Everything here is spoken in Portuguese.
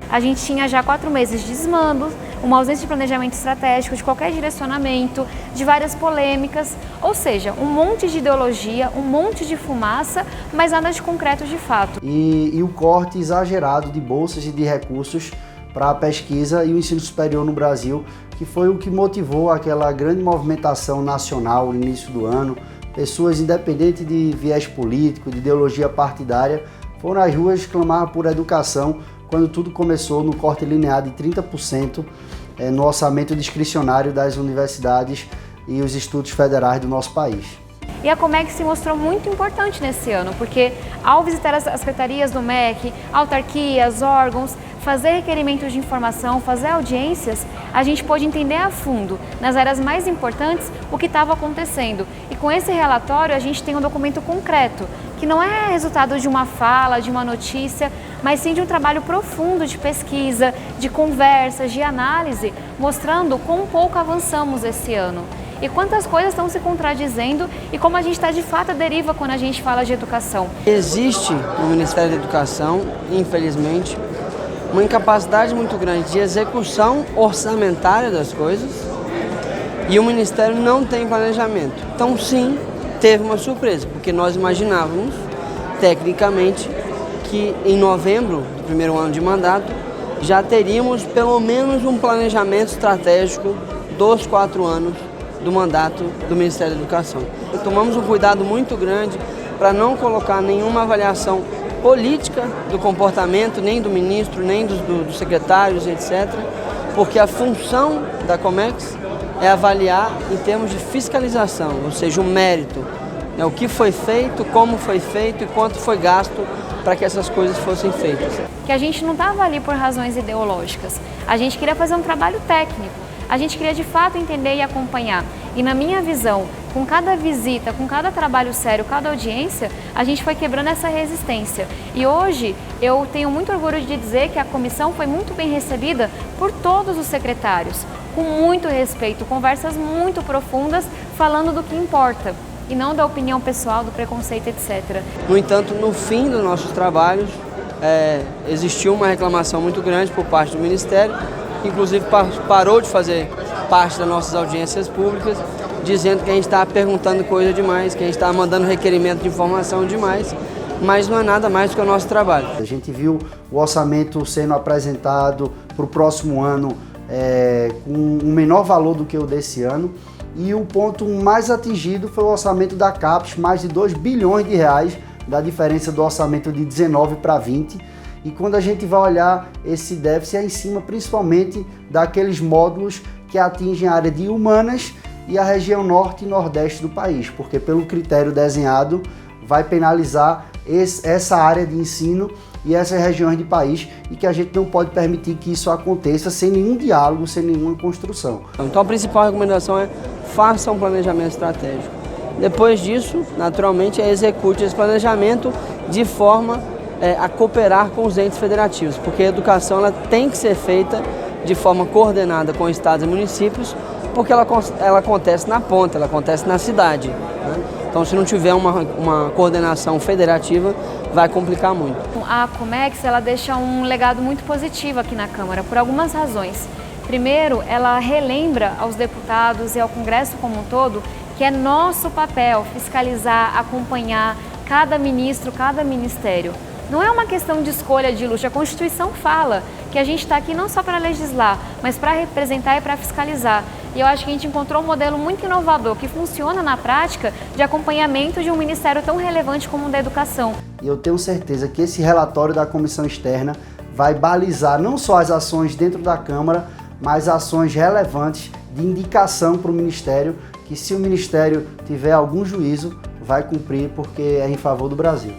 a gente tinha já 4 meses de desmando, uma ausência de planejamento estratégico, de qualquer direcionamento, de várias polêmicas, ou seja, um monte de ideologia, um monte de fumaça, mas nada de concreto de fato. E o corte exagerado de bolsas e de recursos para a pesquisa e o ensino superior no Brasil, que foi o que motivou aquela grande movimentação nacional no início do ano. Pessoas, independente de viés político, de ideologia partidária, foram às ruas clamar por educação quando tudo começou no corte linear de 30% no orçamento discricionário das universidades e os institutos federais do nosso país. E a Comex se mostrou muito importante nesse ano, porque ao visitar as secretarias do MEC, autarquias, órgãos, fazer requerimentos de informação, fazer audiências, a gente pôde entender a fundo, nas áreas mais importantes, o que estava acontecendo. E com esse relatório a gente tem um documento concreto, que não é resultado de uma fala, de uma notícia, mas sim de um trabalho profundo de pesquisa, de conversas, de análise, mostrando quão pouco avançamos esse ano. E quantas coisas estão se contradizendo e como a gente está de fato à deriva quando a gente fala de educação. Existe no Ministério da Educação, infelizmente, uma incapacidade muito grande de execução orçamentária das coisas e o Ministério não tem planejamento. Então, sim, teve uma surpresa, porque nós imaginávamos, tecnicamente, que em novembro do primeiro ano de mandato já teríamos pelo menos um planejamento estratégico dos 4 anos do mandato do Ministério da Educação. Tomamos um cuidado muito grande para não colocar nenhuma avaliação política do comportamento, nem do ministro, nem dos secretários, etc., porque a função da Comex é avaliar em termos de fiscalização, ou seja, o mérito, né, o que foi feito, como foi feito e quanto foi gasto para que essas coisas fossem feitas. Que a gente não estava ali por razões ideológicas, a gente queria fazer um trabalho técnico. A gente queria de fato entender e acompanhar. E na minha visão, com cada visita, com cada trabalho sério, cada audiência, a gente foi quebrando essa resistência. E hoje eu tenho muito orgulho de dizer que a comissão foi muito bem recebida por todos os secretários, com muito respeito, conversas muito profundas, falando do que importa e não da opinião pessoal, do preconceito, etc. No entanto, no fim dos nossos trabalhos, existiu uma reclamação muito grande por parte do Ministério, inclusive parou de fazer parte das nossas audiências públicas, dizendo que a gente está perguntando coisa demais, que a gente está mandando requerimento de informação demais, mas não é nada mais do que o nosso trabalho. A gente viu o orçamento sendo apresentado para o próximo ano com um menor valor do que o desse ano, e o ponto mais atingido foi o orçamento da CAPES, mais de 2 bilhões de reais, da diferença do orçamento de 19 para 20. E quando a gente vai olhar esse déficit é em cima principalmente daqueles módulos que atingem a área de humanas e a região norte e nordeste do país, porque pelo critério desenhado vai penalizar essa área de ensino e essas regiões de país, e que a gente não pode permitir que isso aconteça sem nenhum diálogo, sem nenhuma construção. Então a principal recomendação é faça um planejamento estratégico. Depois disso, naturalmente, execute esse planejamento de forma a cooperar com os entes federativos, porque a educação ela tem que ser feita de forma coordenada com estados e municípios, porque ela acontece na ponta, ela acontece na cidade, né? Então, se não tiver uma coordenação federativa, vai complicar muito. A Comex ela deixa um legado muito positivo aqui na Câmara, por algumas razões. Primeiro, ela relembra aos deputados e ao Congresso como um todo que é nosso papel fiscalizar, acompanhar cada ministro, cada ministério. Não é uma questão de escolha de luxo, a Constituição fala que a gente está aqui não só para legislar, mas para representar e para fiscalizar. E eu acho que a gente encontrou um modelo muito inovador, que funciona na prática de acompanhamento de um ministério tão relevante como o da educação. E eu tenho certeza que esse relatório da comissão externa vai balizar não só as ações dentro da Câmara, mas ações relevantes de indicação para o Ministério, que se o Ministério tiver algum juízo, vai cumprir porque é em favor do Brasil.